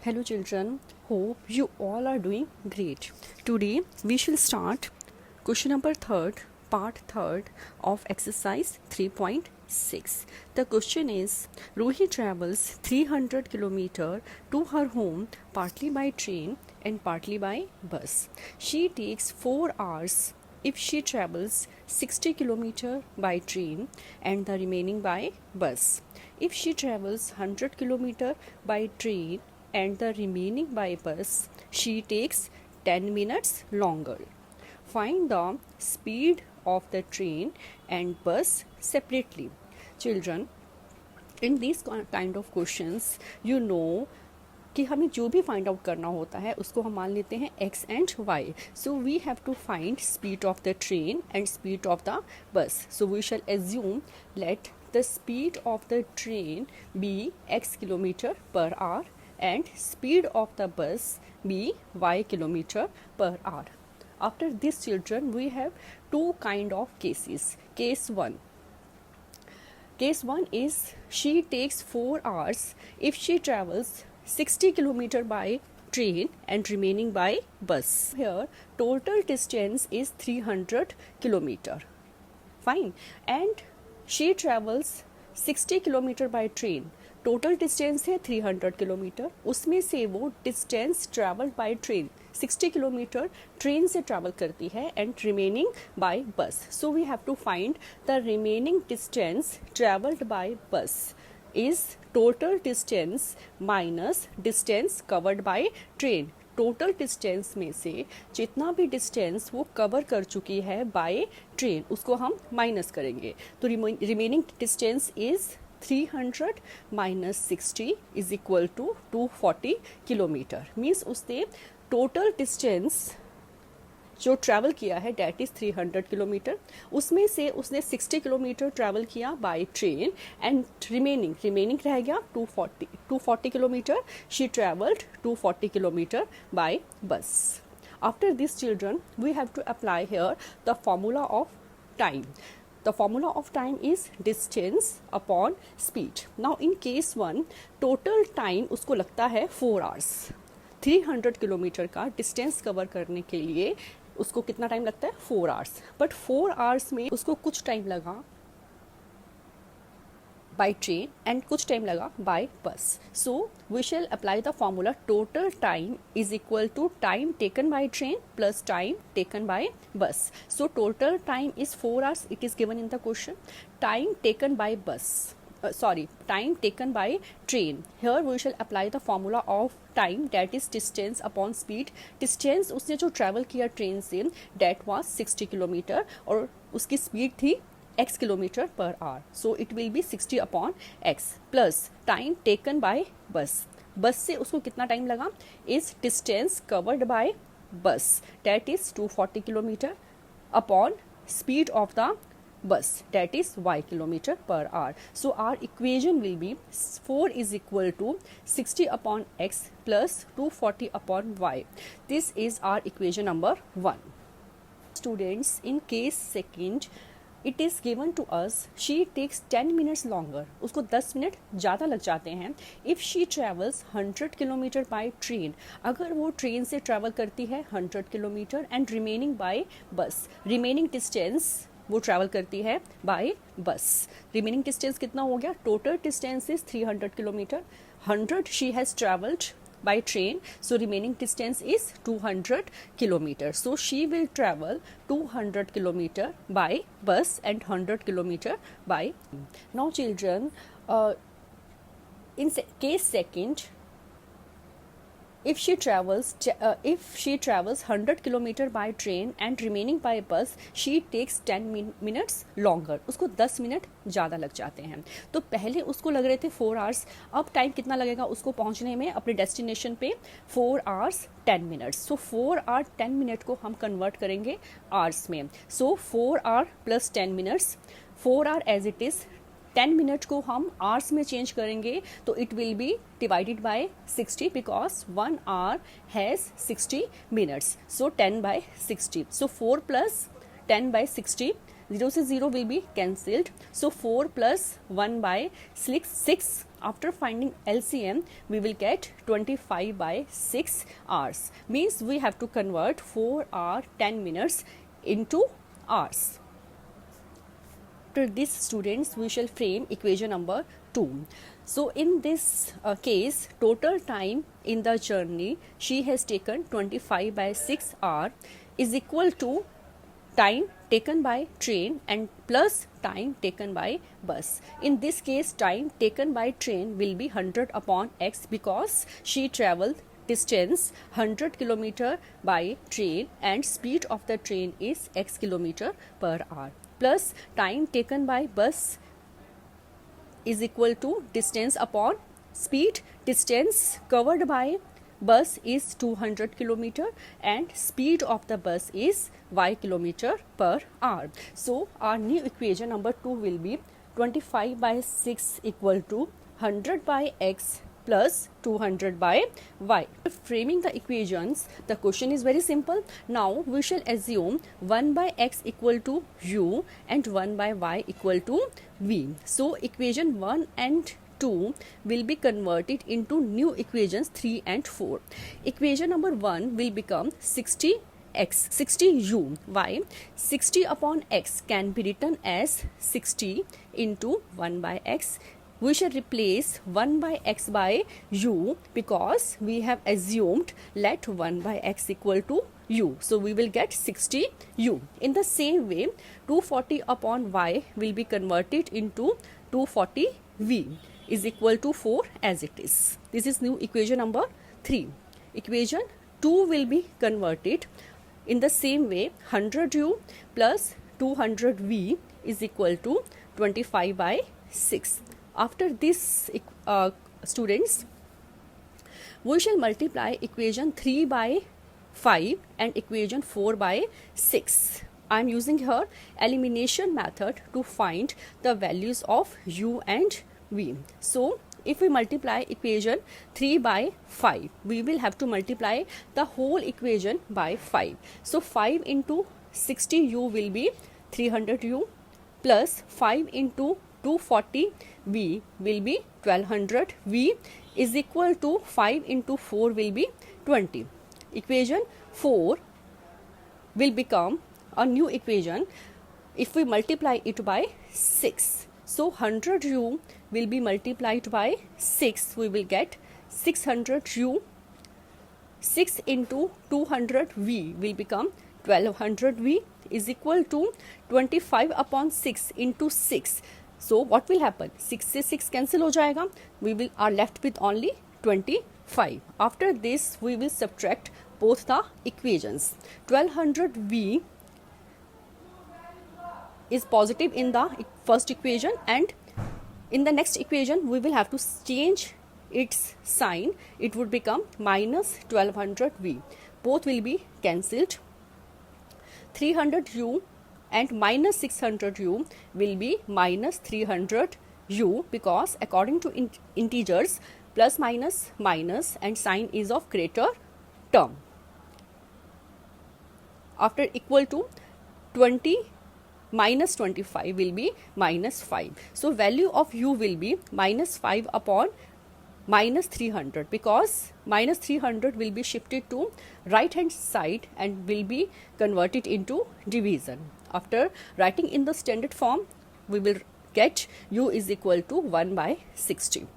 Hello children, hope you all are doing great. Today we shall start question number 3rd, part 3rd of exercise 3.6. The question is, Ruhi travels 300 km to her home partly by train and partly by bus. She takes 4 hours if she travels 60 km by train and the remaining by bus. If she travels 100 km by train and the remaining by bus, she takes 10 minutes longer. Find the speed of the train and bus separately. Children, in these kind of questions, you know कि हमें जो भी find out करना होता है उसको हम मान लेते हैं x and y. So we have to find speed of the train and speed of the bus. So we shall assume let the speed of the train be x kilometer per hour and speed of the bus be y kilometer per hour. After this, children, we have two kind of cases. Case 1 is she takes 4 hours if she travels 60 km by train and remaining by bus. Here total distance is 300 km. Fine. And she travels 60 km by train. Total distance है 300 kilometre. उसमें से वो distance travelled by train 60 kilometre train से travel करती है and remaining by bus. So we have to find the remaining distance travelled by bus is total distance minus distance covered by train. Total distance में से जितना भी distance वो cover कर चुकी है बाय ट्रेन उसको हम माइनस करेंगे. तो remaining distance is 300 minus 60 is equal to 240 kilometre. Means उसने टोटल डिस्टेंस जो ट्रैवल किया है डैट इज़ 300 किलोमीटर. उसमें से उसने 60 किलोमीटर ट्रैवल किया बाय ट्रेन एंड रिमेनिंग रह गया 240 kilometre. She travelled 240 kilometre by bus. After this, children, we have to apply here the formula of time. The formula of time is distance upon speed. Now in case 1, total time उसको लगता है 4 hours. 300 kilometre का distance cover करने के लिए उसको कितना time लगता है 4 hours. बट 4 hours में उसको कुछ टाइम लगा by train and कुछ टाइम लगा by bus. So we shall apply the formula total time is equal to time taken by train plus time taken by bus. So total time is 4 hours. It is given in the question. Time taken by bus. Time taken by train. Here we shall apply the formula of time, that is distance upon speed. Distance उसने जो travel किया train से that was 60 kilometre और उसकी speed थी x kilometer per hour. So it will be 60 upon x plus time taken by bus. बस से उसको कितना टाइम लगा is distance covered by bus, that is 240 kilometre upon speed of the bus, that is y kilometer per hour. So our equation will be 4 is equal to 60 upon x plus 240 upon y. This is our equation number 1. Students, in case 2, it is given to us she takes 10 minutes longer. उसको 10 minute ज़्यादा लग जाते हैं. If she travels 100 kilometre by train, अगर वो train से travel करती है 100 kilometre and remaining by bus, remaining distance वो ट्रैवल करती है बाय बस. रिमेनिंग डिस्टेंस कितना हो गया? Total distance is 300 kilometre. 100 she has travelled by train, so remaining distance is 200 kilometers. So she will travel 200 kilometer by bus and 100 kilometer by. Now children, in case 2, if she travels 100 kilometer by train and remaining by bus, she takes 10 minutes longer. उसको 10 minute ज़्यादा लग जाते हैं. तो पहले उसको लग रहे थे 4 hours. अब टाइम कितना लगेगा उसको पहुंचने में अपने डेस्टिनेशन पे? 4 hours 10 minutes. सो 4 hour 10 minute को हम कन्वर्ट करेंगे आवर्स में. So 4 hour plus 10 minutes, 4 hour as it is 10 minute को हम आवर्स में चेंज करेंगे तो it will be divided by 60 because 1 hour has 60 minutes. So 10 by 60. So 4 plus 10 by 60, 0 से 0 will be cancelled. So 4 plus 1 by 6 After finding LCM, we will get 25 by 6 hours. Means we have to convert 4 hour 10 minutes into hours. After this, students, we shall frame equation number 2. So in this case, total time in the journey she has taken 25 by 6 hour is equal to time taken by train and plus time taken by bus. In this case, time taken by train will be 100 upon x because she travelled distance 100 km by train and speed of the train is x km per hour, plus time taken by bus is equal to distance upon speed. Distance covered by bus is 200 km and speed of the bus is y km per hour. So our new equation number 2 will be 25 by 6 equal to 100 by x plus 200 by y. Framing the equations, the question is very simple. Now we shall assume 1 by x equal to u and 1 by y equal to v. So equation 1 and 2 will be converted into new equations 3 and 4. Equation number 1 will become 60 x 60 u. Why? 60 upon x can be written as 60 into 1 by x. We shall replace 1 by x by u because we have assumed let 1 by x equal to u. So we will get 60 u. In the same way, 240 upon y will be converted into 240 v is equal to 4 as it is. This is new equation number 3. Equation 2 will be converted in the same way. 100 u plus 200 v is equal to 25 by 6. After this, students, we shall multiply equation 3 by 5 and equation 4 by 6. I am using here elimination method to find the values of u and v. So if we multiply equation 3 by 5, we will have to multiply the whole equation by 5. So 5 into 60 u will be 300 u plus 5 into 240 v will be 1200 v is equal to 5 into 4 will be 20. Equation 4 will become a new equation if we multiply it by 6. So 100 u will be multiplied by 6, we will get 600 u. 6 into 200 v will become 1200 v is equal to 25 upon 6 into 6. So what will happen? 6 से 6 cancel हो जाएगा. We will are left with only 25. After this, we will subtract both the equations. 1200 v is positive in the first equation and in the next equation we will have to change its sign. It would become minus 1200 v. Both will be cancelled. 300 u and minus 600 u will be minus 300 u because according to integers plus minus minus and sign is of greater term. After equal to 20 minus 25 will be minus 5. So value of u will be minus 5 upon minus 300 because minus 300 will be shifted to right hand side and will be converted into division. After writing in the standard form, we will get u is equal to 1 by 60.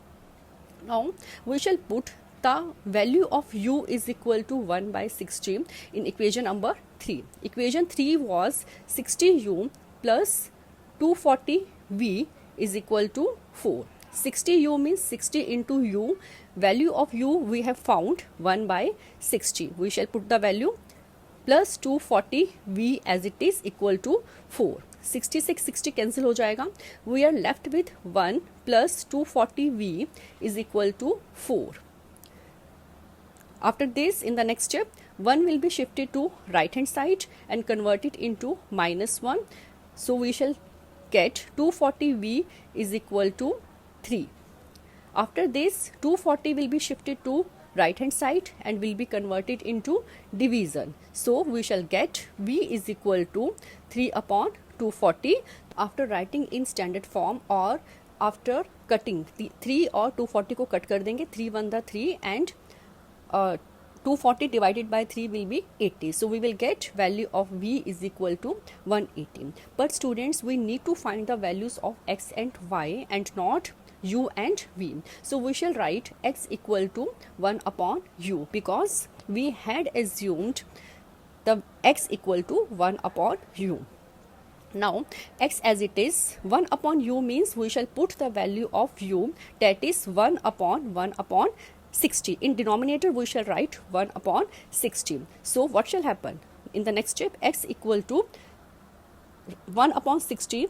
Now we shall put the value of u is equal to 1 by 60 in equation number 3. Equation 3 was 60 u plus 240 v is equal to 4. 60 u means 60 into u. Value of u we have found 1 by 60. We shall put the value plus 240 v as it is equal to 4. 66 60 cancel हो जाएगा. We are left with 1 plus 240 v is equal to 4. After this, in the next step, 1 will be shifted to right hand side and converted into minus 1. So we shall get 240 v is equal to 3. After this, 240 will be shifted to right hand side and will be converted into division. So we shall get v is equal to 3 upon 240. After writing in standard form or after cutting 3 और 240 को cut कर देंगे, 3 1 the 3 and 240 divided by 3 will be 80. So we will get value of v is equal to 180. But students, we need to find the values of x and y and not u and v. So we shall write x equal to 1 upon u because we had assumed the x equal to 1 upon u. Now x as it is 1 upon u means we shall put the value of u, that is 1 upon 60. In denominator we shall write 1 upon 60. So what shall happen in the next step? X equal to 1 upon 60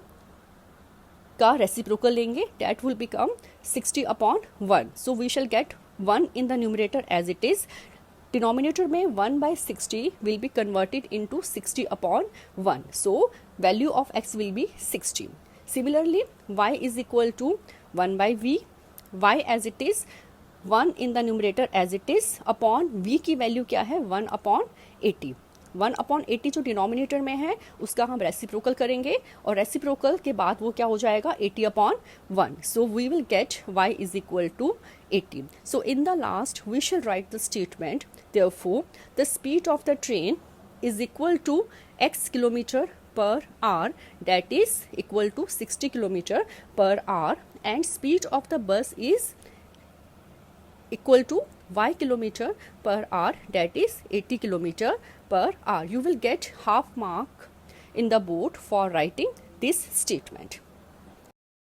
का reciprocal लेंगे, that will become 60 upon 1. So we shall get 1 in the numerator as it is. Denominator में 1 by 60 will be converted into 60 upon 1. So value of x will be 60. Similarly, y is equal to 1 by v. Y as it is 1 in the numerator as it is upon v की value क्या है 1 upon 80. 1 upon 80 जो denominator में है उसका हम reciprocal करेंगे और रेसिप्रोकल के बाद वो क्या हो जाएगा 80 upon 1. So we will get y is equal to 80. So in the last we shall write the statement, therefore the speed of the train is equal to x kilometer per hour, that is equal to 60 kilometer per hour, and speed of the bus is equal to y kilometer per hour, that is 80 kilometer per hour. You will get half mark in the board for writing this statement.